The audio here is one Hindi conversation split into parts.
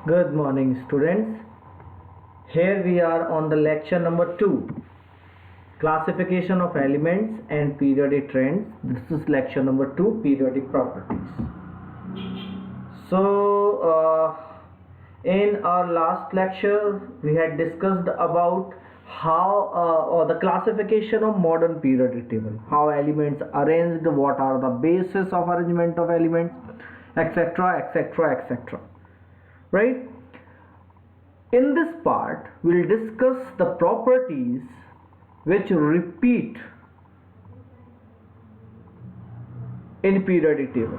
Good morning, students. Here we are on the lecture number 2, classification of elements and periodic trends. This is lecture number 2, periodic properties. In our last lecture, we had discussed about how or the classification of modern periodic table, how elements arranged, what are the basis of arrangement of elements, etc., etc., etc. Right? In this part, we'll discuss the properties which repeat in periodic table,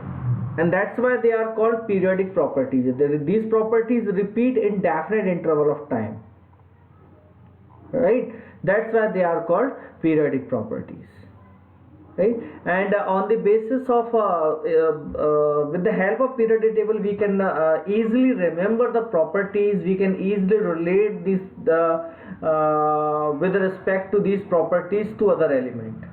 and that's why they are called periodic properties. These properties repeat in definite interval of time, right? That's why they are called periodic properties, right? And on the basis of with the help of periodic table, we can easily remember the properties. We can easily relate this with respect to these properties to other element,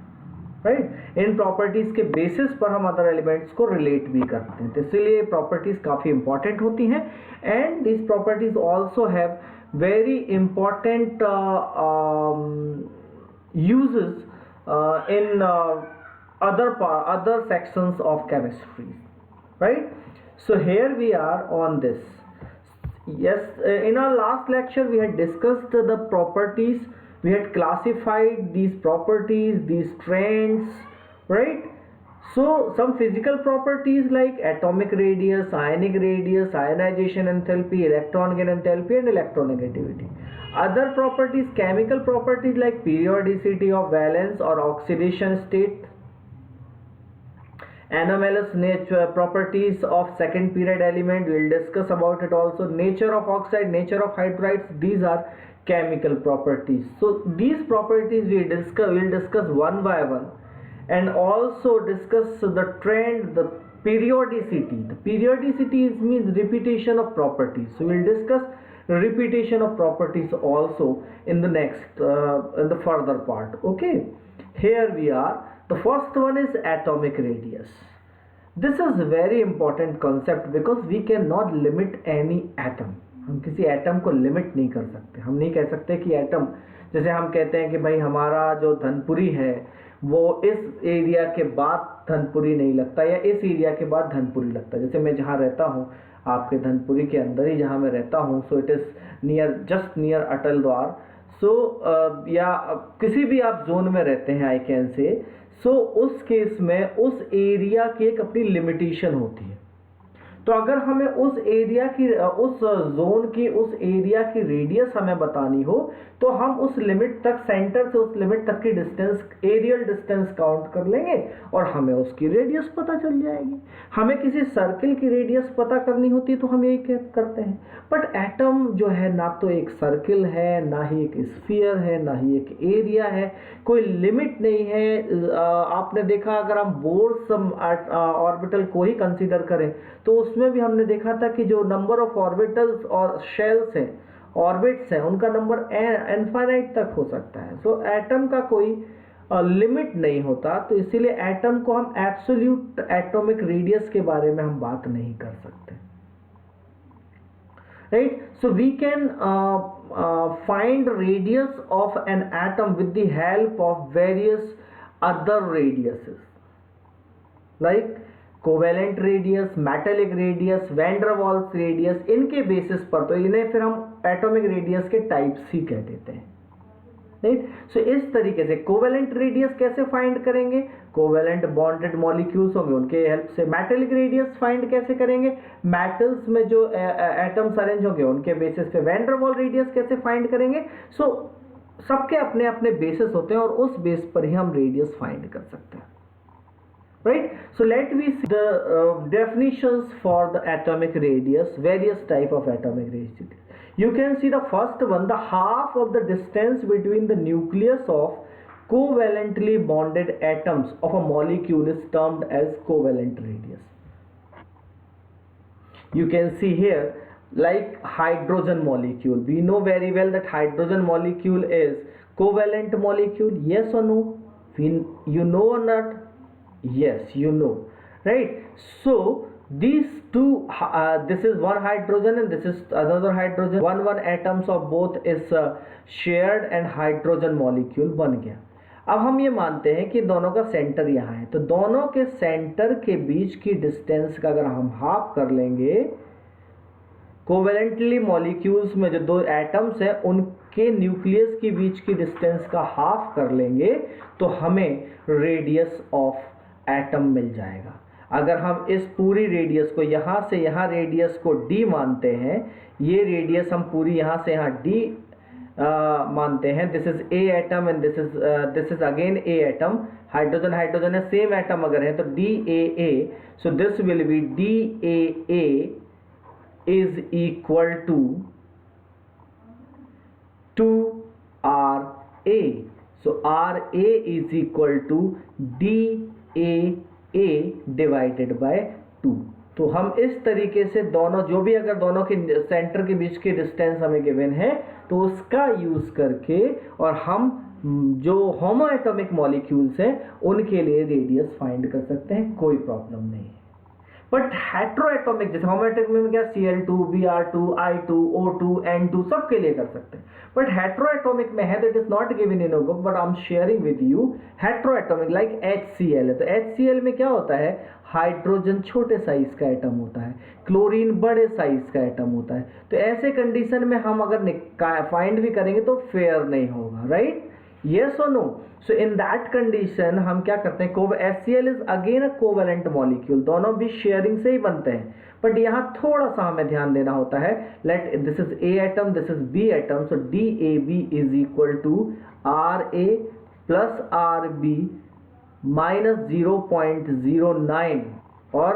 right in properties के बेसिस पर हम अदर एलिमेंट्स को रिलेट भी करते हैं, तो इसलिए प्रॉपर्टीज काफ़ी इंपॉर्टेंट होती हैं. And this properties also have very important uses in other sections of chemistry, right? So here we are on this. Yes, in our last lecture we had discussed the properties. We had classified these properties, these trends, right? So some physical properties like atomic radius, ionic radius, ionization enthalpy, electron gain enthalpy, and electronegativity. Other properties, chemical properties like periodicity of valence or oxidation state, anomalous nature properties of second period element, we'll discuss about it also. Nature of oxide, nature of hydrides, these are chemical properties. So these properties we'll discuss one by one, and also discuss the trend, the periodicity. The periodicity means repetition of properties, so we'll discuss repetition of properties also in the next in the further part. Okay, here we are. The first one is atomic radius. This is a very important concept because we cannot limit any atom. हम किसी एटम को लिमिट नहीं कर सकते. हम नहीं कह सकते कि एटम, जैसे हम कहते हैं कि भाई हमारा जो धनपुरी है वो इस एरिया के बाद धनपुरी नहीं लगता या इस एरिया के बाद धनपुरी लगता है. जैसे मैं जहाँ रहता हूँ आपके धनपुरी के अंदर ही जहाँ मैं रहता हूँ, so it is near, just near Atal Dwar. So या किसी भी आप जोन में रहते हैं आई कैन से, सो उस केस में उस एरिया की एक अपनी लिमिटेशन होती है. तो अगर हमें उस एरिया की, उस जोन की, उस एरिया की रेडियस हमें बतानी हो तो हम उस लिमिट तक, सेंटर से उस लिमिट तक की डिस्टेंस, एरियल डिस्टेंस काउंट कर लेंगे और हमें उसकी रेडियस पता चल जाएगी. हमें किसी सर्किल की रेडियस पता करनी होती है तो हम यही करते हैं. बट एटम जो है ना तो एक सर्किल है, ना ही एक स्फीयर है, ना ही एक एरिया है, कोई लिमिट नहीं है. आपने देखा अगर हम बोर्स ऑर्बिटल को ही कंसीडर करें तो उसमें भी हमने देखा था कि जो नंबर ऑफ ऑर्बिटल्स और शेल्स हैं, ऑर्बिट्स हैं, उनका नंबर इनफाइनाइट तक हो सकता है. सो एटम का कोई लिमिट नहीं होता, तो इसीलिए एटम को हम एब्सोल्यूट एटॉमिक रेडियस के बारे में हम बात नहीं कर सकते. Right, so we can find radius of an atom with the help of various other radiuses like covalent radius, metallic radius, van der Waals radius. इनके बेसिस पर, तो इन्हें फिर हम एटॉमिक रेडियस के टाइप्स ही कह देते हैं. राइट, सो इस तरीके से कोवेलेंट रेडियस कैसे फाइंड करेंगे? कोवेलेंट बॉन्डेड मॉलिक्यूल्स होंगे, उनके हेल्प से. मेटेलिक रेडियस फाइंड कैसे करेंगे? मेटल्स में जो एटम्स अरेंज होंगे उनके बेसिस पे. वैन डर वाल रेडियस कैसे फाइंड करेंगे? सो सबके अपने अपने बेसिस होते हैं और उस बेस पर ही हम रेडियस फाइंड कर सकते हैं. Right, so let me see the definitions for the atomic radius, various type of atomic radius. You can see the first one, the half of the distance between the nucleus of covalently bonded atoms of a molecule is termed as covalent radius. You can see here like hydrogen molecule. We know very well that hydrogen molecule is covalent molecule. Yes or no? You know or not? Yes, you know, right? So these two, this is one hydrogen and this is another hydrogen, one atoms of both is shared and hydrogen molecule बन गया। अब हम ये मानते हैं कि दोनों का सेंटर यहाँ है, तो दोनों के सेंटर के बीच की डिस्टेंस का अगर हम हाफ कर लेंगे, कोवेलेंटली मॉलिक्यूल्स में जो दो एटम्स हैं उनके न्यूक्लियस के बीच की डिस्टेंस का हाफ कर लेंगे तो हमें रेडियस ऑफ एटम मिल जाएगा। अगर हम इस पूरी रेडियस को यहाँ से यहाँ रेडियस को d मानते हैं, ये रेडियस हम पूरी यहाँ से यहाँ d मानते हैं, this is a atom and this is again A atom, hydrogen hydrogen है, सेम एटम अगर है तो D A A, so this will be D A A is equal to 2RA. So RA is equal to DAA divided by 2. तो हम इस तरीके से दोनों जो भी अगर दोनों के सेंटर के बीच की डिस्टेंस हमें गिवन है तो उसका यूज करके और हम जो होमो एटॉमिक मॉलिक्यूल्स हैं उनके लिए रेडियस फाइंड कर सकते हैं, कोई प्रॉब्लम नहीं है। बट हेट्रोएटॉमिक जैसे होमोएटॉमिक में क्या Cl2, Br2, I2, O2, N2 सबके लिए कर सकते हैं, बट हेट्रोएटॉमिक में है that is not given in a book but I am sharing with you. Heteroatomic like HCl है, तो HCl में क्या होता है, हाइड्रोजन छोटे साइज का एटम होता है, क्लोरीन बड़े साइज का एटम होता है, तो ऐसे कंडीशन में हम अगर फाइंड भी करेंगे तो फेयर नहीं होगा, right? Yes or no? So in that condition हम क्या करते हैं, HCl is again a covalent molecule, दोनों भी शेयरिंग से ही बनते हैं, बट यहाँ थोड़ा सा हमें ध्यान देना होता है। Let this is A atom, this is B atom, so DAB is equal to RA plus RB minus 0.09 और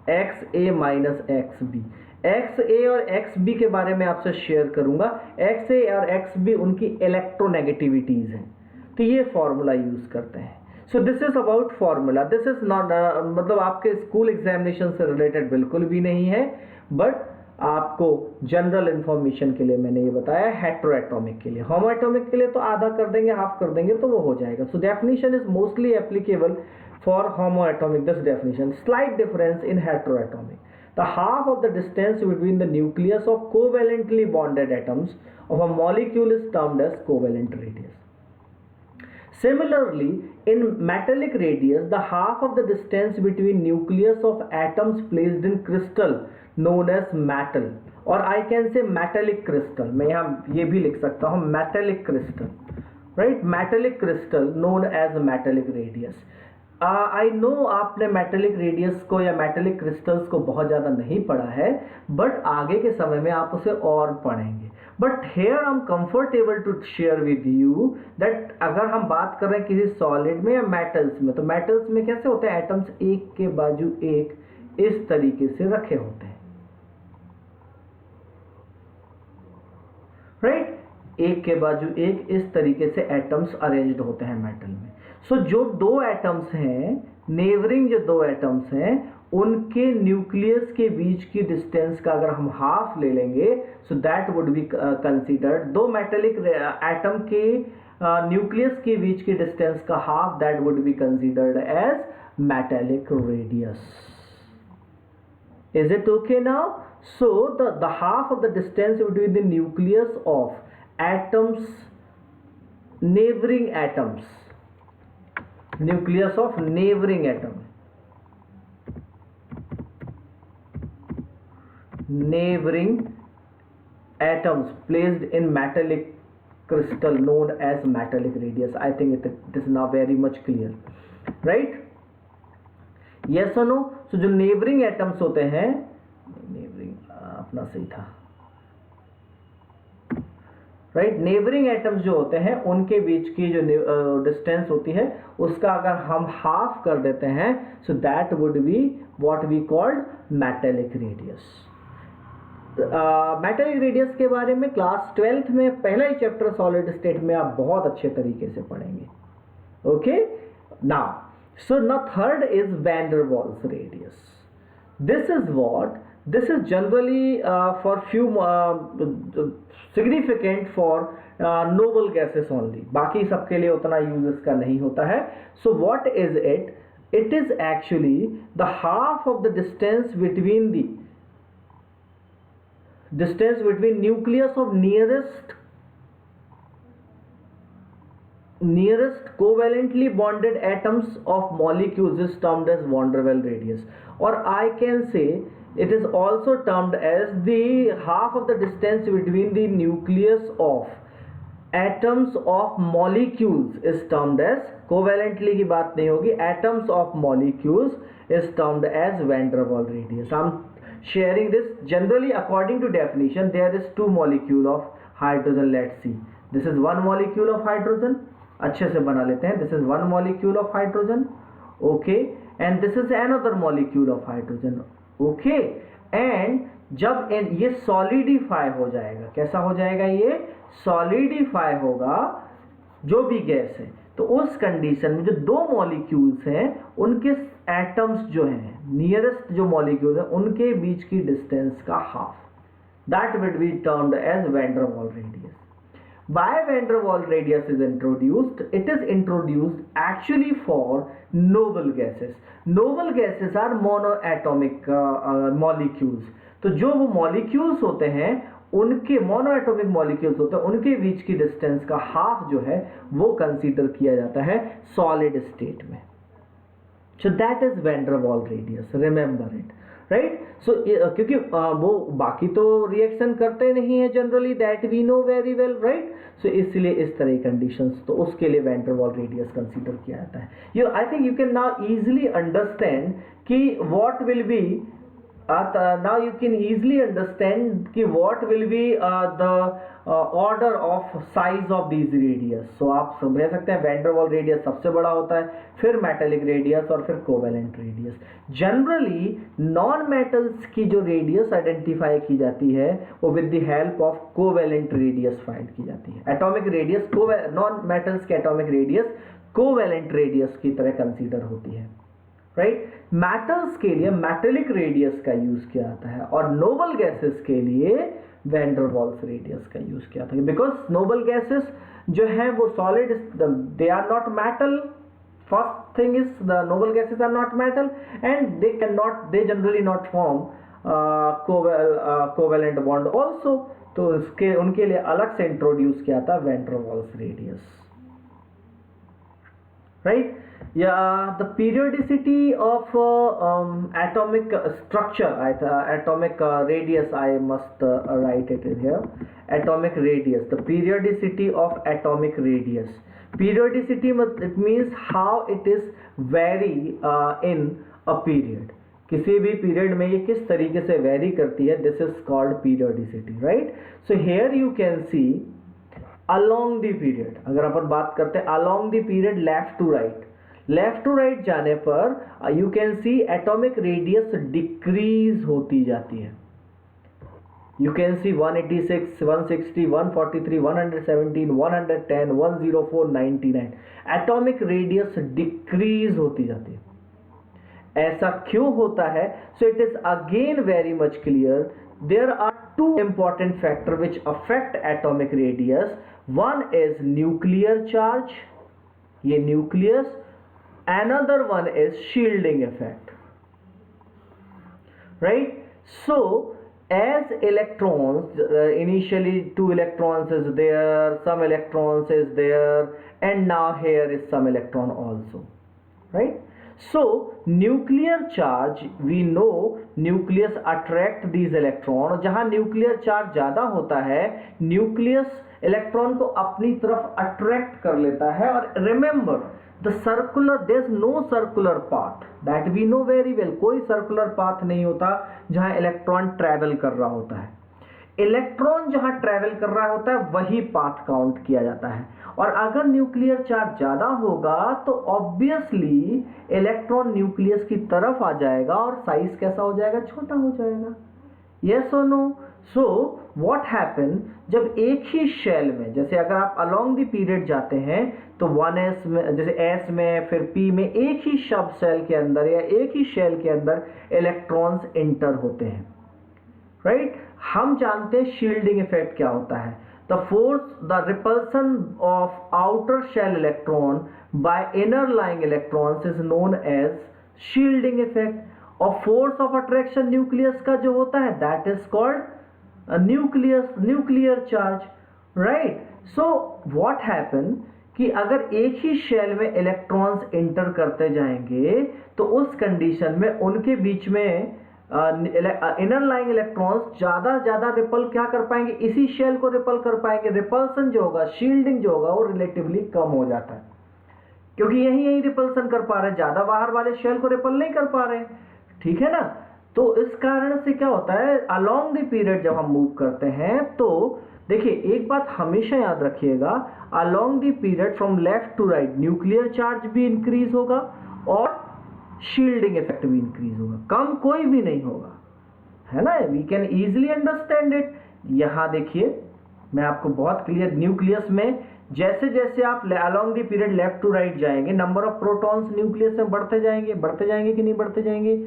XA माइनस XB। XA और XB के बारे में आपसे शेयर करूंगा। XA और XB उनकी इलेक्ट्रोनेगेटिविटीज हैं, तो ये फॉर्मूला यूज करते हैं। So this is about formula, this is not मतलब आपके स्कूल एग्जामिनेशन से रिलेटेड बिल्कुल भी नहीं है, बट आपको जनरल इंफॉर्मेशन के लिए मैंने ये बताया। हेट्रोएटॉमिक के लिए, होमोएटॉमिक के लिए तो आधा कर देंगे, हाफ कर देंगे तो वो हो जाएगा। So definition is mostly applicable for homoatomic, this definition, slight difference in heteroatomic. The half of the distance between the nucleus of covalently bonded atoms of a molecule is termed as covalent radius. Similarly, in metallic radius, the half of the distance between nucleus of atoms placed in crystal known as metal, or I can say metallic crystal. मैं यहाँ ये भी लिख सकता हूँ metallic crystal, right? Metallic crystal known as metallic radius. I know आपने मेटेलिक रेडियस को या मेटेलिक क्रिस्टल्स को बहुत ज़्यादा नहीं पढ़ा है, बट आगे के समय में आप उसे और पढ़ेंगे। But here I am comfortable to share with you that अगर हम बात कर रहे हैं किसी सॉलिड में या मेटल्स में, तो मेटल्स में कैसे होते हैं, एटम्स एक के बाजू एक इस तरीके से रखे होते हैं, राइट? एक के बाजू एक इस तरीके से एटम्स अरेंज्ड होते हैं मेटल में। सो जो दो एटम्स हैं, नेबरिंग जो दो एटम्स हैं, उनके न्यूक्लियस के बीच की डिस्टेंस का अगर हम हाफ ले लेंगे, so that would be considered, दो मेटेलिक एटम के न्यूक्लियस के बीच की डिस्टेंस का half, that would be considered as metallic radius. Is it okay now? So the half of the distance between the nucleus of atoms, neighboring atoms, nucleus of neighboring atom, neighboring atoms placed in metallic crystal known as metallic radius. I think it is now very much clear, right? Yes or no? So जो neighboring atoms होते हैं, neighboring अपना सही था, राइट? नेबरिंग एटम्स जो होते हैं उनके बीच की जो डिस्टेंस होती है उसका अगर हम हाफ कर देते हैं, so that would be what we called metallic radius. Metallic radius के बारे में क्लास 12th में पहला ही चैप्टर सॉलिड स्टेट में आप बहुत अच्छे तरीके से पढ़ेंगे। Okay, now so now third is van der Waals radius. This is generally for few significant for noble gases only, बाकी सबके लिए उतना यूज इसका नहीं होता है। So what is it? it is actually the half of the distance between nucleus of nearest covalently bonded atoms of molecules is termed as van der Waals radius, or I can say it is also termed as the half of the distance between the nucleus of atoms of molecules is termed as, covalently की बात नहीं होगी, atoms of molecules is termed as van der Waals radius. I'm sharing this generally according to definition. There is two molecule of hydrogen. Let's see, this is one molecule of hydrogen. अच्छे से बना लेते हैं. This is one molecule of hydrogen, okay, and this is another molecule of hydrogen, okay. And जब ये सॉलिडिफाई हो जाएगा, कैसा हो जाएगा, ये सॉलिडिफाई होगा जो भी गैस है, तो उस कंडीशन में जो दो मॉलिक्यूल्स हैं उनके एटम्स जो हैं, नियरेस्ट जो मॉलिक्यूल्स हैं उनके बीच की डिस्टेंस का half, that will be termed as van der Waals radius. Why van der Waals radius is introduced? It is introduced actually for noble gases. Noble gases are monoatomic molecules. तो जो वो molecules होते हैं, उनके monoatomic molecules होते हैं, उनके बीच की distance का half जो है वो consider किया जाता है solid state में. So that is van der Waals radius. Remember it. Right. So क्योंकि वो बाकी तो रिएक्शन करते नहीं है generally, that we know very well, right. So इसलिए इस तरह की कंडीशंस, तो उसके लिए van der Waals radius consider किया जाता है. You I think you can now easily understand कि what will be now you can easily understand कि what will be the order of size of these radius. so आप समझ सकते हैं वैन डर वाल्स रेडियस सबसे बड़ा होता है, फिर मेटेलिक रेडियस और फिर covalent radius. Generally non metals की जो रेडियस आइडेंटिफाई की जाती है वो with the help of covalent radius find की जाती है. एटॉमिक रेडियस, नॉन मेटल्स के एटॉमिक रेडियस कोवेलेंट रेडियस की तरह कंसीडर होती है, राइट. मेटल्स के लिए मेटेलिक रेडियस का यूज किया जाता है और नोबल गैसेस के लिए वैन डर वाल्स रेडियस का यूज किया जाता है. बिकॉज नोबल गैसेस जो है वो solid, they are not metal. First thing is the noble gases are not metal and they generally not form covalent bond also. तो इसके उनके लिए अलग से इंट्रोड्यूस किया था van der Waals radius, right. Yeah, the periodicity of atomic structure, atomic radius, I must write it in here. Atomic radius, the periodicity of atomic radius. Periodicity, it means how it is vary in a period. किसी भी पीरियड में ये किस तरीके से वेरी करती है, this is called periodicity, right. So here you can C along the period, अगर अपन बात करते हैं along the period left to right जाने पर you can see atomic radius decrease होती जाती है. You can see 186, 160, 143, 117, 110, 104, 99. Atomic radius decrease होती जाती है. ऐसा क्यों होता है? So it is again very much clear. There are two important factors which affect atomic radius. One is nuclear charge, ये nucleus. Another one is shielding effect, right? So as electrons, initially 2 electrons is there, some electrons is there, and now here is some electron also, right? So nuclear charge, we know nucleus attract these electron. जहां nuclear charge ज्यादा होता है, nucleus electron को अपनी तरफ attract कर लेता है. और remember the circular, there's no circular path, that we know very well. कोई circular path नहीं होता जहां electron travel कर रहा होता है. इलेक्ट्रॉन जहां ट्रेवल कर रहा होता है वही पाथ काउंट किया जाता है. और अगर न्यूक्लियर चार्ज ज्यादा होगा तो ऑब्वियसली इलेक्ट्रॉन न्यूक्लियस की तरफ आ जाएगा और साइज कैसा हो जाएगा, छोटा हो जाएगा. यस और नो. सो व्हाट हैपन, जब एक ही शेल में, जैसे अगर आप अलोंग द पीरियड जाते हैं तो 1s में, जैसे s में फिर p में, एक ही सब सेल के अंदर या एक ही शेल के अंदर इलेक्ट्रॉन्स एंटर होते हैं, राइट. हम जानते हैं शील्डिंग इफेक्ट क्या होता है. the force, the repulsion of outer shell electron by inner lying electrons is known as shielding effect. और force of attraction nucleus का जो होता है that is called nuclear charge, right? So what happen कि अगर एक ही शेल में इलेक्ट्रॉन्स इंटर करते जाएंगे तो उस कंडीशन में उनके बीच में इनर लाइंग इलेक्ट्रॉन्स ज्यादा रिपल क्या कर पाएंगे, इसी शेल को रिपल कर पाएंगे। रिपल्सन जो होगा, शील्डिंग जो होगा, वो रिलेटिवली कम हो जाता है, क्योंकि यही रिपल्सन कर पा रहे हैं, ज्यादा बाहर वाले शेल को रिपल नहीं कर पा रहे, ठीक है ना। तो इस कारण से क्या होता है, अलोंग द पीरियड जब हम मूव करते हैं तो देखिए एक बात हमेशा याद रखिएगा, along the period from left to right nuclear charge भी इंक्रीज होगा और शील्डिंग इफेक्ट भी इंक्रीज होगा, कम कोई भी नहीं होगा, है ना। We can easily understand it. यहां देखिए मैं आपको बहुत क्लियर, न्यूक्लियस में जैसे जैसे आप along the period left to right जाएंगे, नंबर ऑफ प्रोटॉन्स न्यूक्लियस में बढ़ते जाएंगे कि नहीं बढ़ते जाएंगे,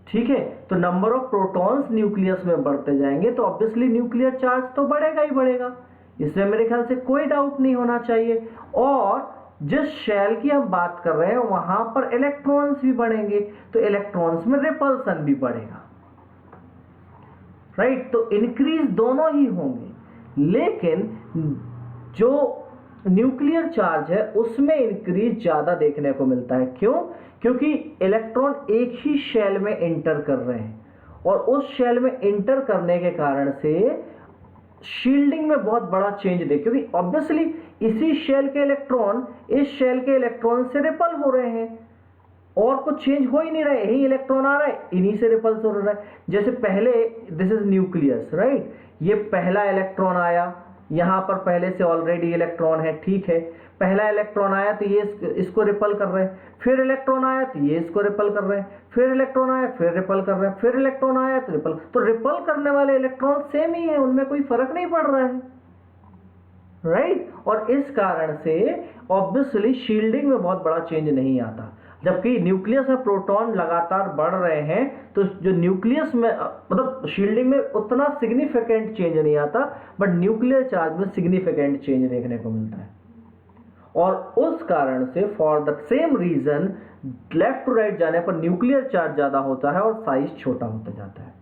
ठीक है। तो नंबर ऑफ प्रोटॉन्स न्यूक्लियस में बढ़ते जाएंगे तो ऑब्वियसली न्यूक्लियर चार्ज तो बढ़ेगा ही बढ़ेगा, इसमें मेरे ख्याल से कोई डाउट नहीं होना चाहिए। और जिस शेल की हम बात कर रहे हैं वहां पर इलेक्ट्रॉन्स भी बढ़ेंगे तो इलेक्ट्रॉन्स में रिपल्सन भी बढ़ेगा, राइट। तो इंक्रीज दोनों ही होंगे, लेकिन जो न्यूक्लियर चार्ज है उसमें इंक्रीज ज्यादा देखने को मिलता है। क्यों? क्योंकि इलेक्ट्रॉन एक ही शेल में इंटर कर रहे हैं और उस शेल में इंटर करने के कारण से शील्डिंग में बहुत बड़ा चेंज दे, क्योंकि ऑब्वियसली इसी शेल के इलेक्ट्रॉन इस शेल के इलेक्ट्रॉन से रिपल हो रहे हैं और कुछ चेंज हो ही नहीं रहा है, यही इलेक्ट्रॉन आ रहा है, इन्हीं से रिपल्स हो रहा है। जैसे पहले दिस इज न्यूक्लियस, राइट, ये पहला इलेक्ट्रॉन आया, यहां पर पहले से ऑलरेडी इलेक्ट्रॉन है, ठीक है, पहला इलेक्ट्रॉन आया तो ये इसको रिपल कर रहे हैं, फिर इलेक्ट्रॉन आया तो ये इसको रिपल कर रहे हैं, फिर इलेक्ट्रॉन आया फिर रिपल कर रहे हैं, फिर इलेक्ट्रॉन आया तो रिपल, तो रिपल करने वाले इलेक्ट्रॉन सेम ही है, उनमें कोई फर्क नहीं पड़ रहा है, राइट। और इस कारण से ऑब्वियसली शील्डिंग में बहुत बड़ा चेंज नहीं आता, जबकि न्यूक्लियस में प्रोटॉन लगातार बढ़ रहे हैं तो जो न्यूक्लियस में मतलब शील्डिंग में उतना सिग्निफिकेंट चेंज नहीं आता, बट न्यूक्लियर चार्ज में सिग्निफिकेंट चेंज देखने को मिलता है। और उस कारण से for the same reason left to right जाने पर न्यूक्लियर चार्ज ज्यादा होता है और साइज छोटा होता जाता है,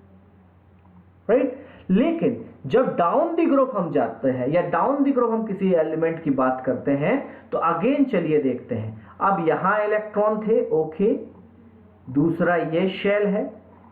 राइट। लेकिन जब डाउन द ग्रुप हम जाते हैं या डाउन द ग्रुप हम किसी एलिमेंट की बात करते हैं तो अगेन चलिए देखते हैं, अब यहां इलेक्ट्रॉन थे, ओके, दूसरा ये शेल है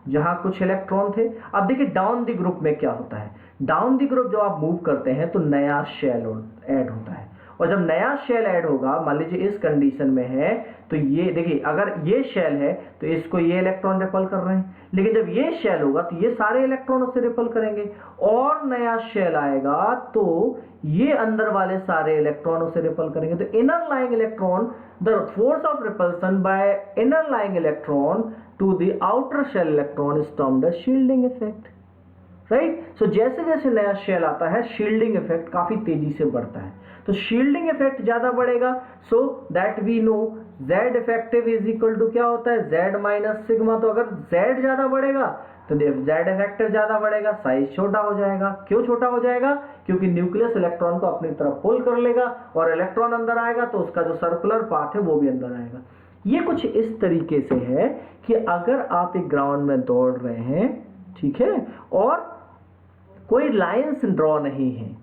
जहां कुछ इलेक्ट्रॉन थे। अब देखिए डाउन द ग्रुप में क्या होता है, डाउन द ग्रुप जब आप मूव करते हैं तो नया शेल ऐड होता है, और जब नया शेल ऐड होगा, मान लीजिए इस कंडीशन में है तो ये देखिए अगर ये शेल है तो इसको ये इलेक्ट्रॉन रिपल कर रहे हैं, लेकिन जब ये शेल होगा तो ये सारे इलेक्ट्रॉन उससे रिपल करेंगे, और नया शेल आएगा तो ये अंदर वाले सारे इलेक्ट्रॉन उसे रिपल करेंगे। तो inner lying electron, the force of repulsion by inner lying electron to the outer shell electron is termed as shielding effect, right. So जैसे जैसे नया शेल आता है शील्डिंग इफेक्ट काफी तेजी से बढ़ता है, तो शील्डिंग इफेक्ट ज्यादा बढ़ेगा, so that we know Z effective is equal to क्या होता है, Z माइनस सिग्मा। तो अगर Z ज्यादा बढ़ेगा तो Z इफेक्टिव ज्यादा बढ़ेगा, साइज छोटा हो जाएगा। क्यों छोटा हो जाएगा? क्योंकि न्यूक्लियस इलेक्ट्रॉन को अपनी तरफ पुल कर लेगा और इलेक्ट्रॉन अंदर आएगा तो उसका जो सर्कुलर पाथ है वो भी अंदर आएगा। ये कुछ इस तरीके से है कि अगर आप एक ग्राउंड में दौड़ रहे हैं, ठीक है, और कोई लाइंस ड्रॉ नहीं है,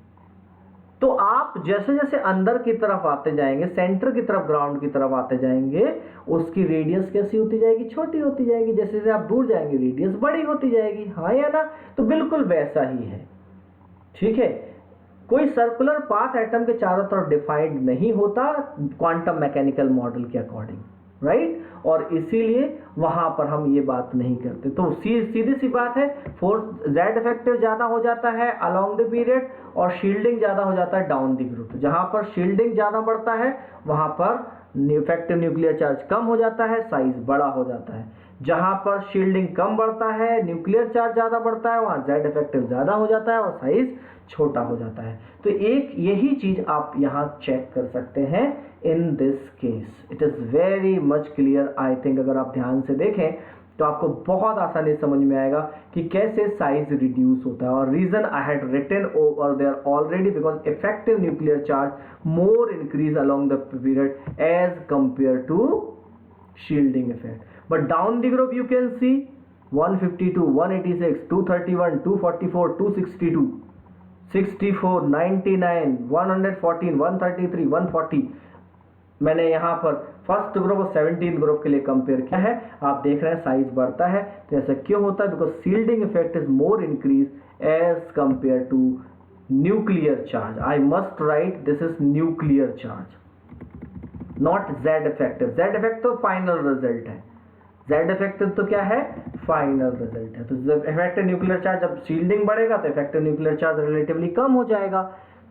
तो आप जैसे जैसे अंदर की तरफ आते जाएंगे, सेंटर की तरफ, ग्राउंड की तरफ आते जाएंगे, उसकी रेडियस कैसी होती जाएगी, छोटी होती जाएगी। जैसे जैसे आप दूर जाएंगे रेडियस बड़ी होती जाएगी, हाँ या ना? तो बिल्कुल वैसा ही है, ठीक है। कोई सर्कुलर पाथ एटम के चारों तरफ डिफाइंड नहीं होता क्वांटम मैकेनिकल मॉडल के अकॉर्डिंग, राइट। और इसीलिए वहां पर हम ये बात नहीं करते। तो सीधी सी बात है, फोर्स Z इफेक्टिव ज्यादा हो जाता है अलोंग द पीरियड और शील्डिंग ज्यादा हो जाता है डाउन द ग्रुप। जहां पर शील्डिंग ज्यादा बढ़ता है वहां पर इफेक्टिव न्यूक्लियर चार्ज कम हो जाता है, साइज बड़ा हो जाता है। जहां पर शील्डिंग कम बढ़ता है, न्यूक्लियर चार्ज ज्यादा बढ़ता है, वहां Z इफेक्टिव ज्यादा हो जाता है और साइज छोटा हो जाता है। तो एक यही चीज आप यहां चेक कर सकते हैं in this case. It is very much clear, I think. अगर आप ध्यान से देखें तो आपको बहुत आसानी से समझ में आएगा कि कैसे साइज रिड्यूस होता है। और reason I had written over there already because effective nuclear charge more increase along the period as compare to shielding effect. But down the group you can see 152, 186, 231, 244, 262, 64, 99, 114, 133, 140। मैंने यहाँ पर फर्स्ट ग्रुप और 17 ग्रुप के लिए कंपेयर किया है। आप देख रहे हैं साइज बढ़ता है, तो ऐसा क्यों होता है? Because shielding effect is more increase as compare to nuclear charge. I must write this is nuclear charge, not Z effective. Z effect तो फाइनल रिजल्ट है, जेड इफेक्टिव तो क्या है? फाइनल रिजल्ट है। तो इफेक्टिव न्यूक्लियर चार्ज जब शील्डिंग बढ़ेगा तो इफेक्टिव न्यूक्लियर चार्ज रिलेटिवली कम हो जाएगा,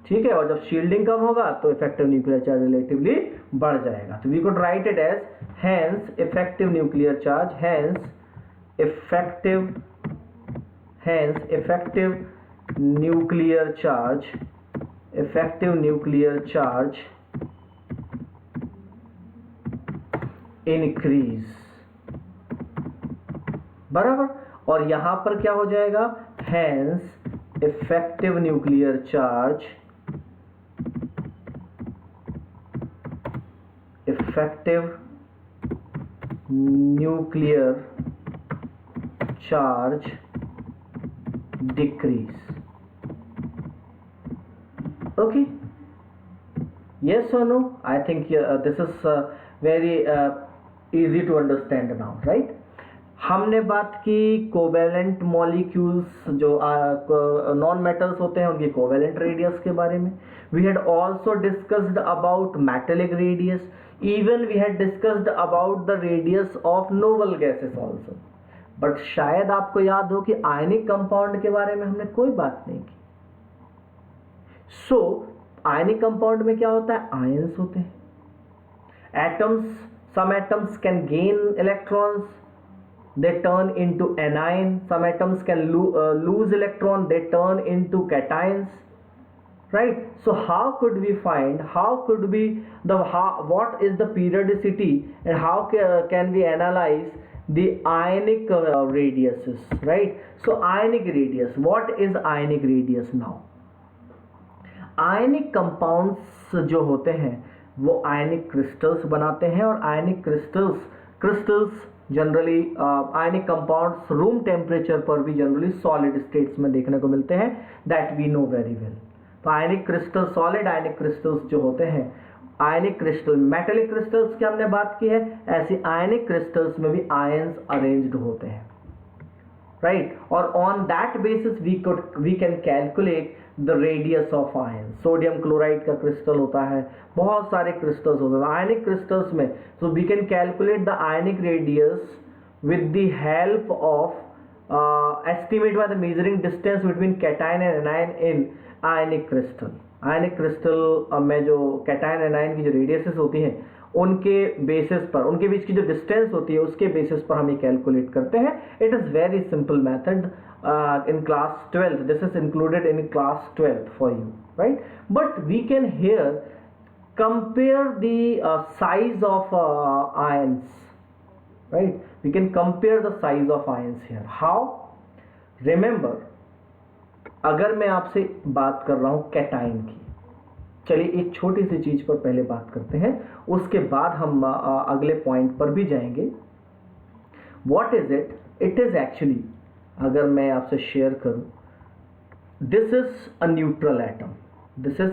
ठीक है, और जब शील्डिंग कम होगा तो इफेक्टिव न्यूक्लियर चार्ज रिलेटिवली बढ़ जाएगा। तो we could write it as hence effective nuclear charge, hence effective nuclear charge, effective nuclear charge increase, बराबर। और यहां पर क्या हो जाएगा? Hence effective nuclear charge, effective nuclear charge decrease. Okay, yes or no? I think this is very easy to understand now, right? हमने बात की कोवेलेंट मॉलिक्यूल्स जो नॉन मेटल्स होते हैं उनकी कोवेलेंट रेडियस के बारे में। We had also discussed about metallic radius, even we had discussed about the radius of noble gases also. But शायद आपको याद हो कि आयनिक कंपाउंड के बारे में हमने कोई बात नहीं की। सो आयनिक कंपाउंड में क्या होता है? आयंस होते हैं, atoms, some atoms can gain electrons, they turn into anion. Some atoms can lose electron, they turn into cations, right? So how could we find, what is the periodicity and how can we analyze the ionic radiuses, right? So ionic radius, what is ionic radius now? Ionic compounds जो होते हैं वो आयनिक क्रिस्टल्स बनाते हैं, और आयनिक crystals generally ionic compounds room temperature पर भी जनरली सॉलिड स्टेट्स में देखने को मिलते हैं, that we know very well. तो ionic crystal, solid ionic crystals जो होते हैं, आयनिक क्रिस्टल, मेटेलिक क्रिस्टल्स की हमने बात की है, ऐसी आयनिक क्रिस्टल्स में भी आयंस अरेंज्ड होते हैं, राइट? और on that basis we can calculate the radius of ion. Sodium chloride का क्रिस्टल होता है, बहुत सारे क्रिस्टल्स होते हैं आयनिक क्रिस्टल्स में। So we can calculate the ionic radius with the help of estimate by the measuring distance between cation and anion in ionic crystal. Ionic crystal में जो कैटायन एंड एनायन की जो रेडियसेस होती हैं उनके बेसिस पर, उनके बीच की जो डिस्टेंस होती है उसके बेसिस पर हम ये कैलकुलेट करते हैं। It is very simple method in class 12th. This is included in class 12th for you, right? But we can here compare the size of ions, right? We can compare the size of ions here. How? Remember, अगर मैं आपसे बात कर रहा हूं कैटाइन की, चलिए एक छोटी सी चीज पर पहले बात करते हैं, उसके बाद हम अगले पॉइंट पर भी जाएंगे। What is it? It is actually, अगर मैं आपसे शेयर करूं, this is a neutral atom, this is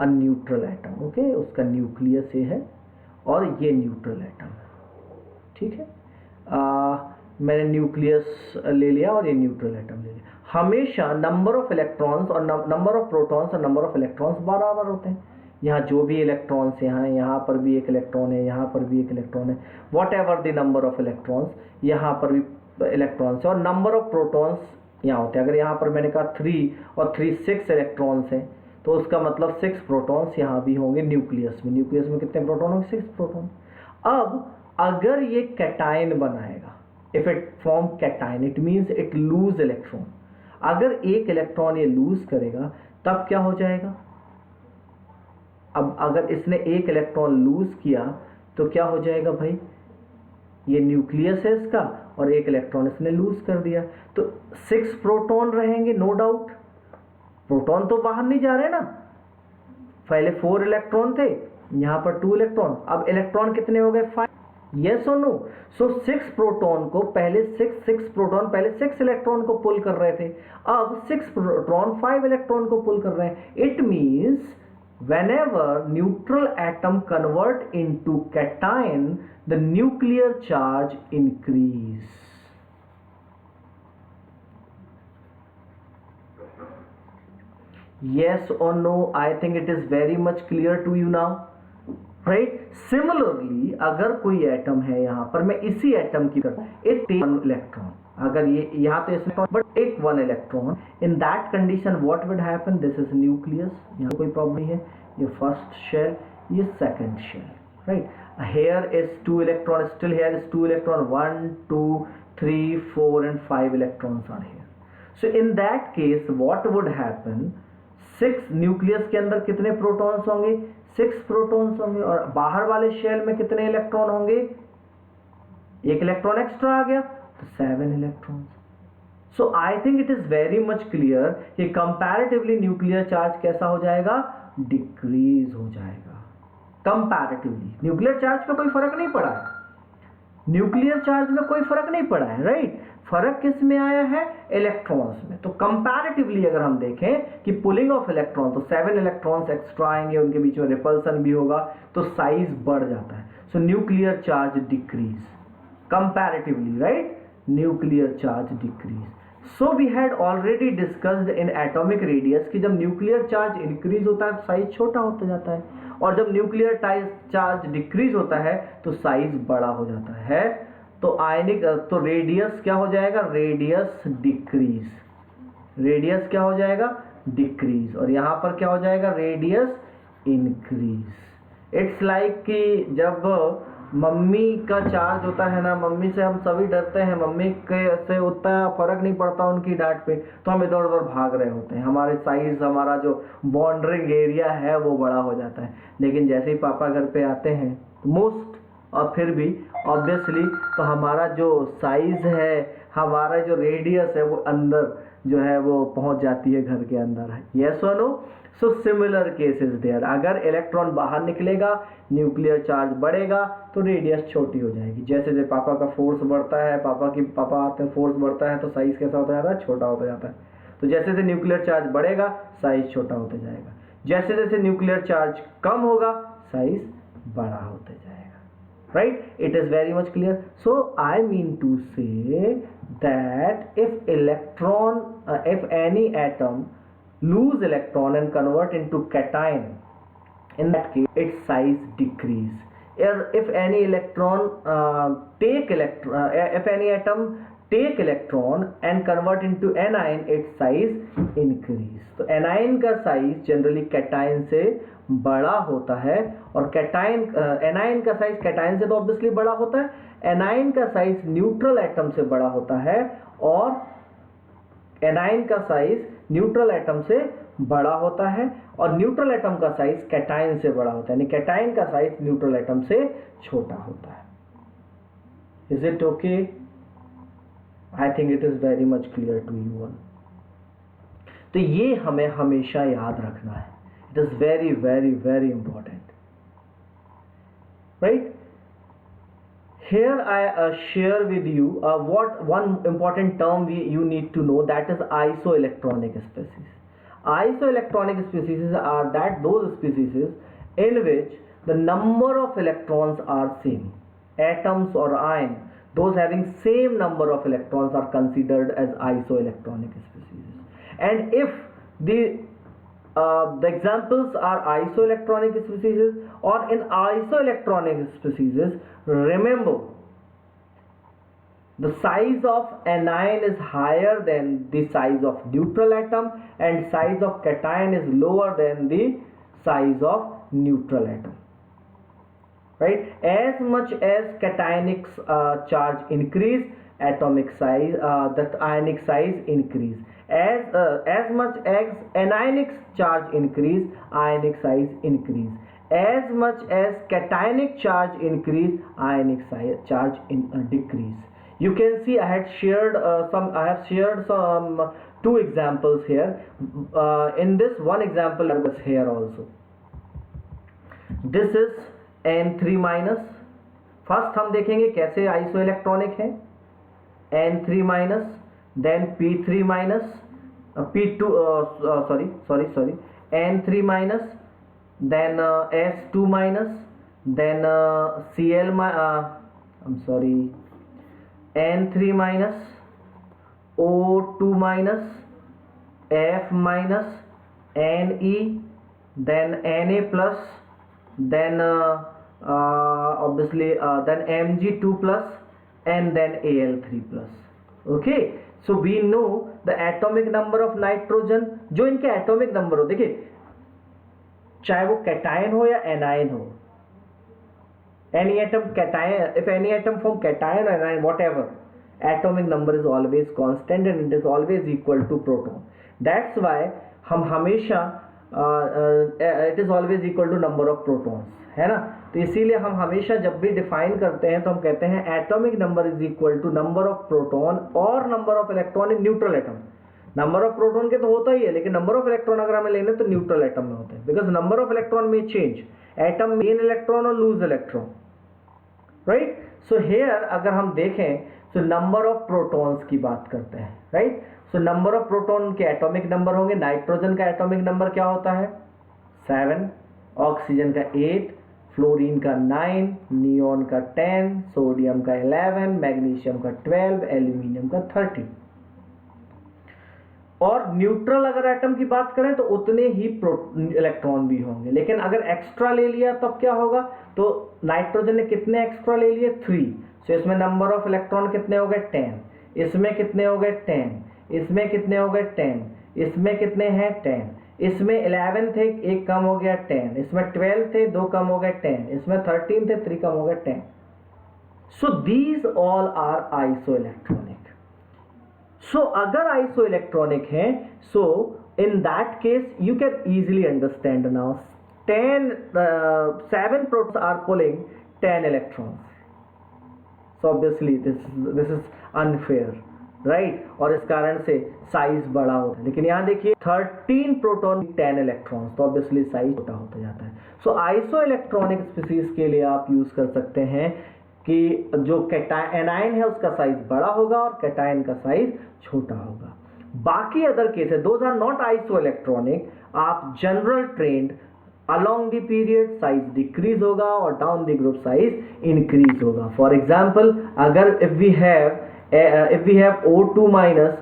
a neutral atom, okay? उसका न्यूक्लियस ये है और ये न्यूट्रल एटम है, ठीक है? मैंने न्यूक्लियस ले लिया और ये न्यूट्रल एटम ले लिया। हमेशा नंबर ऑफ इलेक्ट्रॉन्स और नंबर ऑफ प्रोटॉन्स और नंबर ऑफ इलेक्ट्रॉन्स बराबर होते हैं। यहाँ जो भी इलेक्ट्रॉन्स यहाँ पर भी एक इलेक्ट्रॉन है, यहाँ पर भी एक इलेक्ट्रॉन है, what ever the number of electrons, यहाँ पर भी इलेक्ट्रॉन्स और नंबर ऑफ प्रोटॉन्स यहाँ होते हैं। अगर यहाँ पर मैंने कहा 3 और 3 6 इलेक्ट्रॉन्स हैं, तो उसका मतलब 6 प्रोटॉन्स यहाँ भी होंगे न्यूक्लियस में। न्यूक्लियस में कितने प्रोटॉन होंगे? 6 प्रोटॉन। अब अगर ये कैटाइन बनाएगा, if it form cation it means it loose electron. अगर एक इलेक्ट्रॉन ये लूज करेगा तब क्या हो जाएगा? अब अगर इसने एक इलेक्ट्रॉन लूज किया तो क्या हो जाएगा भाई? ये न्यूक्लियस है इसका और एक इलेक्ट्रॉन इसने लूज कर दिया। तो 6 प्रोटॉन रहेंगे, नो डाउट। प्रोटॉन तो बाहर नहीं जा रहे ना, पहले 4 इलेक्ट्रॉन थे, यहां पर 2 इलेक्ट्रॉन, अब इलेक्ट्रॉन कितने हो गए 5, यस और नो। सो 6 प्रोटॉन को पहले 6 प्रोटॉन पहले 6 इलेक्ट्रॉन को पुल कर रहे थे, अब 6 प्रोटॉन 5 इलेक्ट्रॉन को पुल कर रहे हैं। It means whenever neutral atom convert into cation, the nuclear charge increase. Yes or no? I think it is very much clear to you now, right? Similarly, अगर कोई एटम है यहाँ पर, मैं इसी एटम की तरह एक 1 इलेक्ट्रॉन, अगर ये यहाँ तो इसमें बट एक 1 electron, in that condition what would happen, this is nucleus, यहाँ कोई प्रॉब्लम नहीं है, ये फर्स्ट शेल, ये second shell, right. Here is 2 electron, still here is 2 electron, 1 2 3 4 and 5 electrons are here. So in that case what would happen, 6 nucleus के अंदर कितने प्रोटॉन्स होंगे, 6 प्रोटॉन्स होंगे, और बाहर वाले शेल में कितने इलेक्ट्रॉन होंगे, एक इलेक्ट्रॉन एक्स्ट्रा आ गया तो 7 electrons. So I think it is very much clear कि कंपैरेटिवली न्यूक्लियर चार्ज कैसा हो जाएगा, डिक्रीज हो जाएगा। कंपैरेटिवली न्यूक्लियर चार्ज पे कोई फर्क नहीं पड़ा है, न्यूक्लियर चार्ज में कोई फर्क नहीं पड़ा है, राइट। फर्क किस में आया है, इलेक्ट्रॉन्स में। तो कंपैरेटिवली अगर हम देखें कि पुलिंग ऑफ इलेक्ट्रॉन, तो 7 इलेक्ट्रॉन्स एक्स्ट्रा आएंगे, उनके बीच में रिपल्सन भी होगा, तो साइज बढ़ जाता है। So nuclear charge decrease comparatively, right, nuclear charge decrease. So we had already discussed in atomic radius कि जब न्यूक्लियर चार्ज इंक्रीज होता है तो साइज छोटा होता जाता है, और जब न्यूक्लियर चार्ज डिक्रीज होता है तो साइज बड़ा हो जाता है। तो आयनिक, तो रेडियस क्या हो जाएगा, रेडियस डिक्रीज, रेडियस क्या हो जाएगा, डिक्रीज, और यहां पर क्या हो जाएगा, रेडियस इंक्रीज। इट्स लाइक कि जब मम्मी का चार्ज होता है ना, मम्मी से हम सभी डरते हैं, मम्मी के से उतना फर्क नहीं पड़ता उनकी डांट पे, तो हम इधर उधर भाग रहे होते हैं, हमारे साइज, हमारा जो बॉन्डरिंग एरिया है वो बड़ा हो जाता है। लेकिन जैसे ही पापा घर पे आते हैं, मोस्ट और फिर भी ऑब्वियसली, तो हमारा जो साइज है, हमारा जो रेडियस है, वो अंदर जो है वो पहुंच जाती है घर के अंदर है। यस और no? So similar cases there, अगर इलेक्ट्रॉन बाहर निकलेगा, न्यूक्लियर चार्ज बढ़ेगा तो रेडियस छोटी हो जाएगी। जैसे जैसे पापा का फोर्स बढ़ता है, पापा आते हैं, फोर्स बढ़ता है, तो साइज कैसा होता जाता है, छोटा होता जाता है। तो जैसे जैसे न्यूक्लियर चार्ज बढ़ेगा साइज छोटा होता जाएगा, जैसे जैसे न्यूक्लियर चार्ज कम होगा साइज बड़ा होता जाएगा, right. It is very much clear. So I mean to say that if any atom lose electron and convert into cation, in that case its size decrease. If any atom take electron and convert into anion, its size increase. तो anion का size generally cation से बड़ा होता है, और cation anion का size cation से तो obviously बड़ा होता है, anion का size neutral atom से बड़ा होता है, और एनाइन का साइज न्यूट्रल एटम से बड़ा होता है, और न्यूट्रल एटम का साइज कैटाइन से बड़ा होता है, यानी कैटाइन का साइज न्यूट्रल एटम से छोटा होता है। Is it okay? I think it is very much clear to you all. तो ये हमें हमेशा याद रखना है, it is very very very important, right. Here I share with you what one important term you need to know, that is isoelectronic species. Isoelectronic species are those species in which the number of electrons are same. Atoms or ion, those having same number of electrons are considered as isoelectronic species. And if the examples are isoelectronic species, or in isoelectronic species, remember the size of anion is higher than the size of neutral atom, and size of cation is lower than the size of neutral atom, right? As much as cationic charge increase, atomic size, that ionic size increase. As much as anionic charge increase, ionic size increase. As much as cationic charge increase, ionic charge decrease. You can see I have shared some two examples here. In this one example was here also. This is N3 minus. First हम देखेंगे कैसे आइसो इलेक्ट्रॉनिक है. N3 minus, then P3 minus, P2 sorry N3 minus, then S2 minus, then Cl N3 minus, O2 minus, F minus, Ne, then Na plus, then obviously then Mg2 plus, and then Al3 plus. Okay, so we know the atomic number of nitrogen. जो इनके atomic number हो, देखिए चाहे वो cation हो या anion हो, any atom cation, if any atom form cation or anion, whatever, atomic number is always constant and it is always equal to proton. That's why हम हमेशा it is always equal to number of protons, है ना. तो इसीलिए हम हमेशा जब भी डिफाइन करते हैं तो हम कहते हैं atomic number is equal to number of proton और number of electron in neutral atom. Number of proton के तो होता ही है, लेकिन नंबर ऑफ इलेक्ट्रॉन अगर हमें लेने तो न्यूट्रल एटम में होते हैं, बिकॉज नंबर ऑफ इलेक्ट्रॉन में चेंज, एटम गेन इलेक्ट्रॉन और loose electron, right. So here अगर हम देखें तो नंबर ऑफ प्रोटॉन्स की बात करते हैं, right. So number of proton के एटॉमिक नंबर होंगे. नाइट्रोजन का एटॉमिक नंबर क्या होता है? 7, ऑक्सीजन का 8, फ्लोरीन का 9, नियॉन का 10, सोडियम का 11, मैग्नीशियम का 12, एल्यूमिनियम का 30. और न्यूट्रल अगर एटम की बात करें तो उतने ही इलेक्ट्रॉन भी होंगे, लेकिन अगर एक्स्ट्रा ले लिया तब क्या होगा? तो नाइट्रोजन ने कितने एक्स्ट्रा ले लिए? 3. सो इसमें नंबर ऑफ इलेक्ट्रॉन कितने हो गए? 10. इसमें कितने हो गए? 10. इसमें कितने हो गए? 10. इसमें कितने हैं? 10. इसमें 11 थे, एक कम हो गया 10. इसमें 12 थे, 2 कम हो गए 10. इसमें 13 थे, 3 कम हो गए 10. So these all are isoelectronic. So अगर आइसो इलेक्ट्रॉनिक है, so in that case you can easily understand now 7 protons are pulling 10 electrons. So obviously this is unfair, right. और इस कारण से साइज बड़ा होता है, लेकिन यहाँ देखिए 13 प्रोटॉन 10 इलेक्ट्रॉन्स, तो ऑब्वियसली साइज छोटा होता जाता है. सो आइसो इलेक्ट्रॉनिक स्पीसीज के लिए आप यूज कर सकते हैं कि जो एनायन है उसका साइज बड़ा होगा और कैटायन का साइज छोटा होगा. बाकी other cases those are not isoelectronic. आप general trend along the period size decrease होगा और down the group size increase होगा. For example, अगर if we have O2 minus,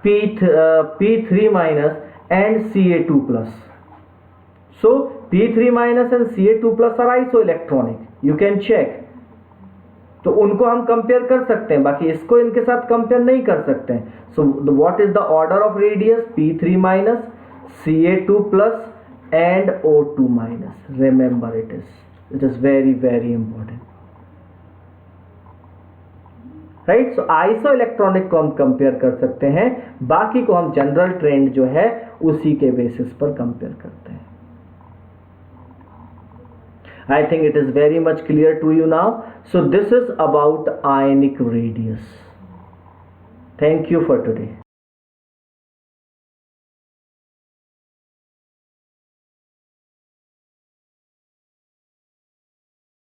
P3 minus and Ca2 plus, so P3 minus and Ca2 plus are isoelectronic. You can check. तो उनको हम कंपेयर कर सकते हैं, बाकी इसको इनके साथ कंपेयर नहीं कर सकते हैं. So what is the order of radius? P3 minus, Ca2 plus and O2 minus. Remember it is very very important, right. So iso electronic को हम कंपेयर कर सकते हैं, बाकी को हम जनरल ट्रेंड जो है उसी के बेसिस पर कंपेयर करते हैं. I think it is very much clear to you now. So this is about ionic radius. Thank you for today.